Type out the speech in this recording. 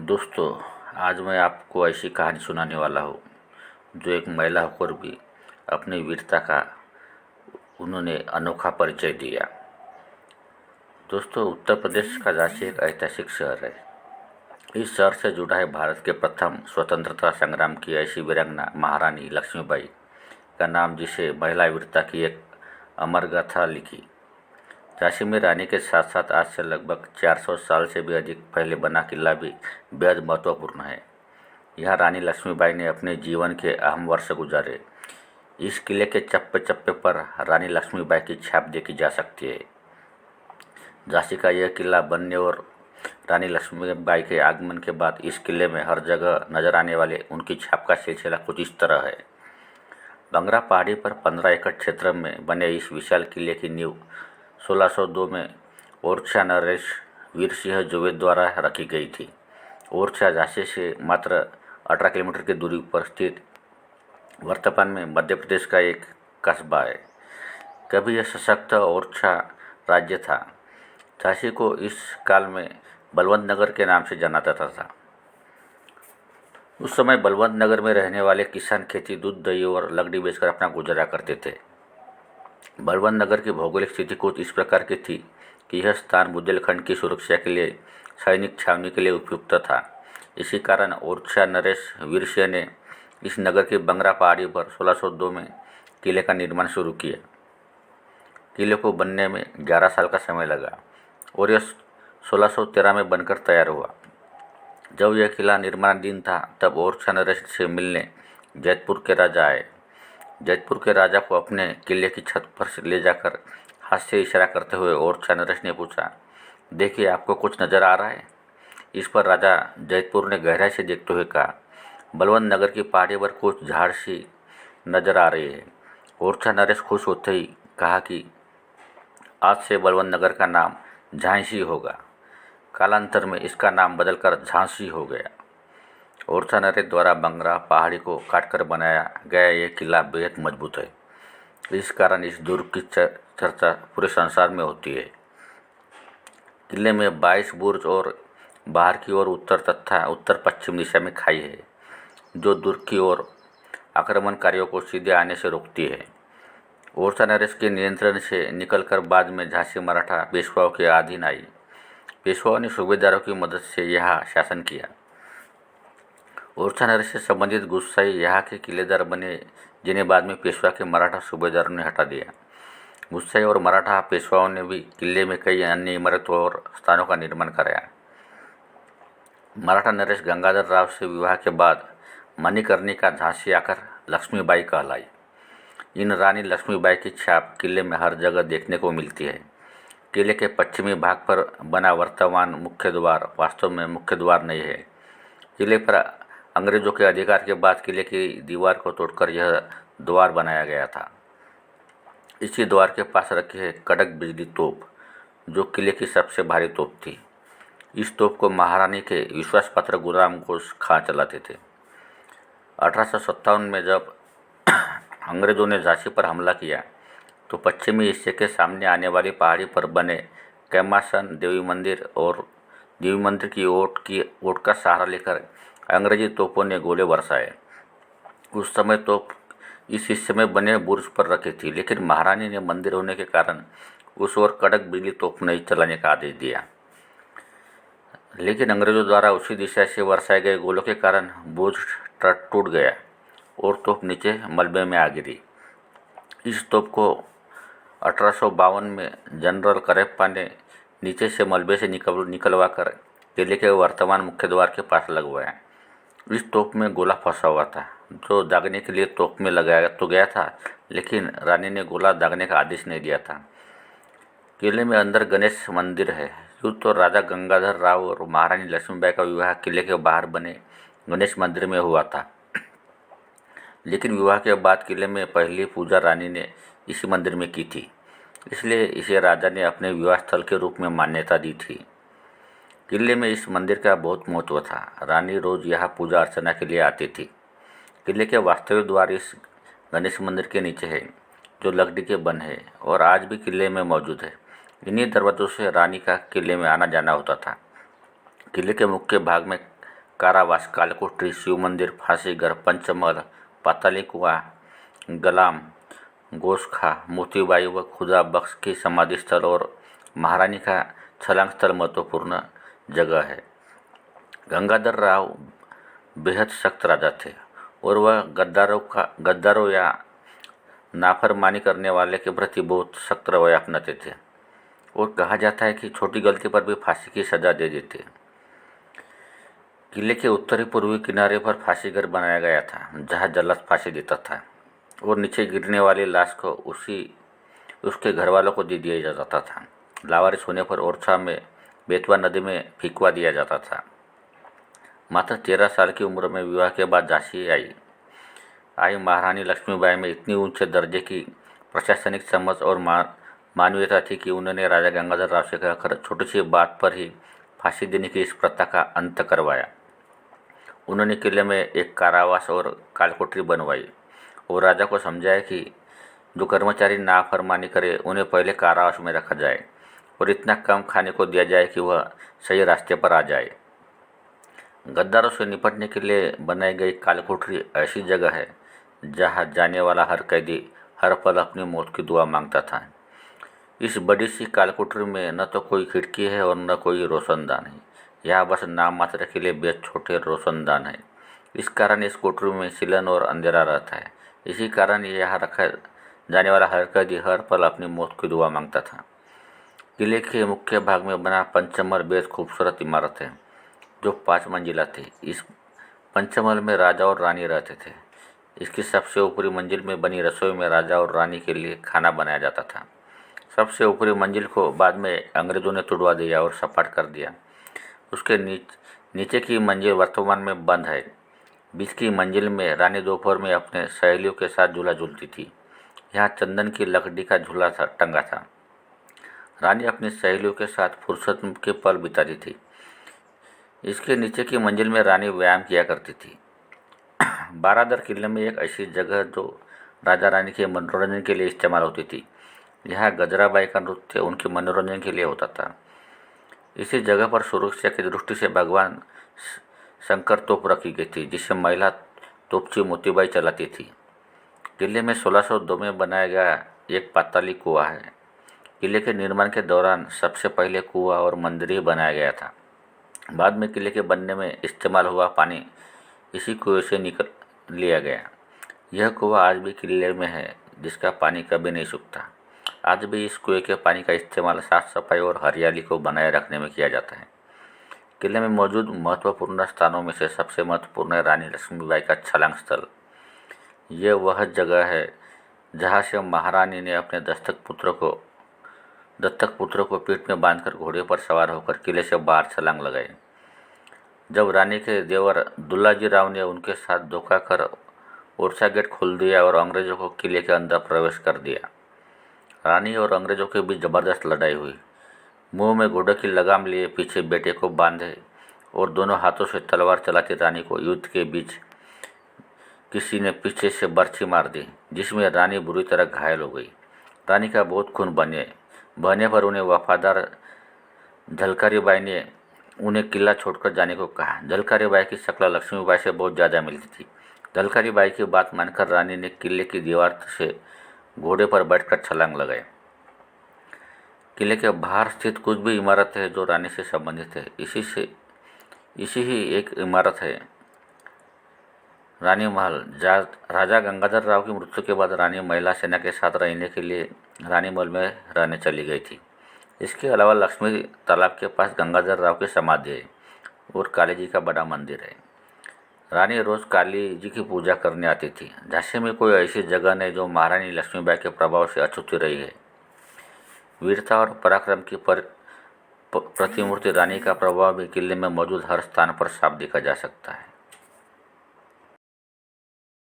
दोस्तों, आज मैं आपको ऐसी कहानी सुनाने वाला हूँ जो एक महिला होकर भी अपनी वीरता का उन्होंने अनोखा परिचय दिया। दोस्तों, उत्तर प्रदेश का झांसी एक ऐतिहासिक शहर है। इस शहर से जुड़ा है भारत के प्रथम स्वतंत्रता संग्राम की ऐसी वीरांगना महारानी लक्ष्मीबाई का नाम, जिसे महिला वीरता की एक अमर गाथा लिखी। झांसी में रानी के साथ साथ आज से लगभग 400 साल से भी अधिक पहले बना किला भी बेहद महत्वपूर्ण है। यहाँ रानी लक्ष्मीबाई ने अपने जीवन के अहम वर्ष गुजारे। इस किले के चप्पे चप्पे पर रानी लक्ष्मीबाई की छाप देखी जा सकती है। झांसी का यह किला बनने और रानी लक्ष्मीबाई के आगमन के बाद इस किले में हर जगह नजर आने वाले उनकी छाप का सिलसिला कुछ इस तरह है। बंगरा पहाड़ी पर 15 एकड़ क्षेत्र में बने इस विशाल किले की नींव 1602 में ओरछा नरेश वीर सिंह जुवेद द्वारा रखी गई थी। ओरछा झांसी से मात्र 18 किलोमीटर की दूरी पर स्थित वर्तमान में मध्य प्रदेश का एक कस्बा है। कभी यह सशक्त ओरछा राज्य था। झांसी को इस काल में बलवंत नगर के नाम से जाना जाता था। उस समय बलवंत नगर में रहने वाले किसान खेती, दूध, दही और लकड़ी बेचकर अपना गुजारा करते थे। बलवंत नगर की भौगोलिक स्थिति कुछ इस प्रकार की थी कि यह स्थान बुंदेलखंड की सुरक्षा के लिए सैनिक छावनी के लिए उपयुक्त था। इसी कारण ओरछा नरेश वीर सिंह ने इस नगर की बंगरा पहाड़ी पर 1602 में किले का निर्माण शुरू किया। किले को बनने में 11 साल का समय लगा और यह 1613 में बनकर तैयार हुआ। जब यह किला निर्माणाधीन था तब ओरछा नरेश से मिलने जैतपुर के राजा आए। जैतपुर के राजा को अपने किले की छत पर से ले जाकर हाथ से इशारा करते हुए ओरछा नरेश ने पूछा, देखिए, आपको कुछ नज़र आ रहा है? इस पर राजा जैतपुर ने गहराई से देखते हुए कहा, बलवंत नगर की पहाड़ी पर कुछ झाड़ सी नजर आ रही है। ओरछा नरेश खुश होते ही कहा कि आज से बलवंत नगर का नाम झांसी होगा। कालांतर में इसका नाम बदलकर झांसी हो गया। ओरछा नरेश द्वारा बंगरा पहाड़ी को काटकर बनाया गया ये किला बेहद मजबूत है। इस कारण इस दुर्ग की चर्चा पूरे संसार में होती है। किले में 22 बुर्ज और बाहर की ओर उत्तर तथा उत्तर पश्चिम दिशा में खाई है, जो दुर्ग की ओर आक्रमणकारियों को सीधे आने से रोकती है। ओरछा नरेश के नियंत्रण से निकलकर बाद में झांसी मराठा पेशवाओं के अधीन आई। पेशवाओं ने सूबेदारों की मदद से यहाँ शासन किया। ओरछा नरेश से संबंधित गुस्साई यहाँ के किलेदार बने, जिन्हें बाद में पेशवा के मराठा सूबेदारों ने हटा दिया। गुस्साई और मराठा पेशवाओं ने भी किले में कई अन्य इमारतों और स्थानों का निर्माण कराया। मराठा नरेश गंगाधर राव से विवाह के बाद मणिकर्णिका झांसी आकर लक्ष्मीबाई कहलाई। इन रानी लक्ष्मीबाई की छाप किले में हर जगह देखने को मिलती है। किले के पश्चिमी भाग पर बना वर्तमान मुख्य द्वार वास्तव में मुख्य द्वार नहीं है। किले पर अंग्रेजों के अधिकार के बाद किले की दीवार को तोड़कर यह द्वार बनाया गया था। इसी द्वार के पास रखी है कड़क बिजली तोप, जो किले की सबसे भारी तोप थी। इस तोप को महारानी के विश्वासपात्र गुलाम गोश खां चलाते थे। 1857 में जब अंग्रेजों ने झांसी पर हमला किया तो पश्चिमी हिस्से के सामने आने वाली पहाड़ी पर बने कैमासन देवी मंदिर की ओट का सहारा लेकर अंग्रेजी तोपों ने गोले बरसाए। उस समय तोप इस हिस्से में बने बुर्ज पर रखी थी, लेकिन महारानी ने मंदिर होने के कारण उस ओर कड़क बिजली तोप नहीं चलाने का आदेश दिया। लेकिन अंग्रेजों द्वारा उसी दिशा से बरसाए गए गोलों के कारण बुर्ज टूट गया और तोप नीचे मलबे में आ गिरी। इस तोप को 1852 में जनरल करेप्पा ने नीचे से मलबे से निकलवा कर किले के वर्तमान मुख्य द्वार के पास लगवाया। इस तोप में गोला फंसा हुआ था, जो दागने के लिए तोप में लगाया तो गया था, लेकिन रानी ने गोला दागने का आदेश नहीं दिया था। किले में अंदर गणेश मंदिर है। यूँ तो राजा गंगाधर राव और महारानी लक्ष्मीबाई का विवाह किले के बाहर बने गणेश मंदिर में हुआ था, लेकिन विवाह के बाद किले में पहली पूजा रानी ने इसी मंदिर में की थी, इसलिए इसे राजा ने अपने विवाह स्थल के रूप में मान्यता दी थी। किले में इस मंदिर का बहुत महत्व था। रानी रोज यहाँ पूजा अर्चना के लिए आती थी। किले के वास्तविक द्वार इस गणेश मंदिर के नीचे है, जो लकड़ी के बन है और आज भी किले में मौजूद है। इन्हीं दरवाजों से रानी का किले में आना जाना होता था। किले के मुख्य भाग में कारावास, कालकोठरी, शिव मंदिर, फांसीघर, पंचमहल, पाताली कुआं, गलाम, गोसखा, मोतीबाई व खुदा बख्श की समाधि स्थल और महारानी का छलांग स्थल महत्वपूर्ण जगह है। गंगाधर राव बेहद सख्त राजा थे और वह गद्दारों या नाफरमानी करने वाले के प्रति बहुत सख्त रवैया अपनाते थे और कहा जाता है कि छोटी गलती पर भी फांसी की सजा दे देते। किले के उत्तरी पूर्वी किनारे पर फांसीघर बनाया गया था जहां जल्लाद फांसी देता था और नीचे गिरने वाली लाश को उसके घर वालों को दे दिया जाता था। लावारिस होने पर ओरछा में बेतवा नदी में फेंकवा दिया जाता था। मात्र 13 साल की उम्र में विवाह के बाद झांसी आई महारानी लक्ष्मीबाई में इतनी ऊंचे दर्जे की प्रशासनिक समझ और मानवीयता थी कि उन्होंने राजा गंगाधर राव से कहकर छोटी सी बात पर ही फांसी देने की इस प्रथा का अंत करवाया। उन्होंने किले में एक कारावास और कालकोठरी बनवाई और राजा को समझाया कि जो कर्मचारी नाफरमानी करे उन्हें पहले कारावास में रखा जाए और इतना कम खाने को दिया जाए कि वह सही रास्ते पर आ जाए। गद्दारों से निपटने के लिए बनाई गई कालकोठरी ऐसी जगह है जहां जाने वाला हर कैदी हर पल अपनी मौत की दुआ मांगता था। इस बड़ी सी कालकोठरी में न तो कोई खिड़की है और न कोई रोशनदान है। यहाँ बस नाम मात्र के लिए बेहद छोटे रोशनदान है। इस कारण इस कोठरी में सिलन और अंधेरा रहता है। इसी कारण यहाँ रखा जाने वाला हर कैदी हर पल अपनी मौत की दुआ मांगता था। किले के मुख्य भाग में बना पंचमहल बेहद खूबसूरत इमारत है जो 5 मंजिला थी। इस पंचमहल में राजा और रानी रहते थे। इसकी सबसे ऊपरी मंजिल में बनी रसोई में राजा और रानी के लिए खाना बनाया जाता था। सबसे ऊपरी मंजिल को बाद में अंग्रेजों ने तुड़वा दिया और सपाट कर दिया। उसके नीचे की मंजिल वर्तमान में बंद है। बीच की मंजिल में रानी दोपहर में अपने सहेलियों के साथ झूला झूलती थी। यहाँ चंदन की लकड़ी का झूला टंगा था। रानी अपनी सहेलियों के साथ फुर्सत के पल बिताती थी। इसके नीचे की मंजिल में रानी व्यायाम किया करती थी। बारादर किले में एक ऐसी जगह जो राजा रानी के मनोरंजन के लिए इस्तेमाल होती थी। यहाँ गजराबाई का नृत्य उनके मनोरंजन के लिए होता था। इसी जगह पर सुरक्षा की दृष्टि से भगवान शंकर तोप रखी गई थी जिसे महिला तोपची मोतीबाई चलाती थी। किले में 1602 में बनाया गया एक पाताली कुआं है। किले के निर्माण के दौरान सबसे पहले कुआं और मंदिर ही बनाया गया था। बाद में किले के बनने में इस्तेमाल हुआ पानी इसी कुएं से निकल लिया गया। यह कुआं आज भी किले में है जिसका पानी कभी नहीं सूखता। आज भी इस कुएं के पानी का इस्तेमाल साफ सफाई और हरियाली को बनाए रखने में किया जाता है। किले में मौजूद महत्वपूर्ण स्थानों में से सबसे महत्वपूर्ण है रानी लक्ष्मीबाई का छलांग स्थल। यह वह जगह है जहाँ से महारानी ने अपने दत्तक पुत्र को पीठ में बांधकर घोड़े पर सवार होकर किले से बाहर छलांग लगाई। जब रानी के देवर दुल्लाजी राव ने उनके साथ धोखा कर ओरछा गेट खोल दिया और अंग्रेजों को किले के अंदर प्रवेश कर दिया। रानी और अंग्रेजों के बीच जबरदस्त लड़ाई हुई। मुंह में घोड़े की लगाम लिए पीछे बेटे को बांधे और दोनों हाथों से तलवार चलाती रानी को युद्ध के बीच किसी ने पीछे से बर्छी मार दी जिसमें रानी बुरी तरह घायल हो गई। रानी का बहुत खून बहने पर उन्हें वफादार झलकारी बाई ने उन्हें किला छोड़कर जाने को कहा। झलकारी बाई की शक्ल लक्ष्मीबाई से बहुत ज़्यादा मिलती थी। झलकारी बाई की बात मानकर रानी ने किले की दीवार से घोड़े पर बैठकर छलांग लगाई। किले के बाहर स्थित कुछ भी इमारत है जो रानी से संबंधित है। इसी ही एक इमारत है रानी महल। राजा गंगाधर राव की मृत्यु के बाद रानी महिला सेना के साथ रहने के लिए रानी महल में रहने चली गई थी। इसके अलावा लक्ष्मी तालाब के पास गंगाधर राव की समाधि है और काली जी का बड़ा मंदिर है। रानी रोज काली जी की पूजा करने आती थी। झांसी में कोई ऐसी जगह नहीं जो महारानी लक्ष्मीबाई के प्रभाव से अछूती रही है। वीरता और पराक्रम की प्रतिमूर्ति रानी का प्रभाव भी किले में मौजूद हर स्थान पर साफ देखा जा सकता है।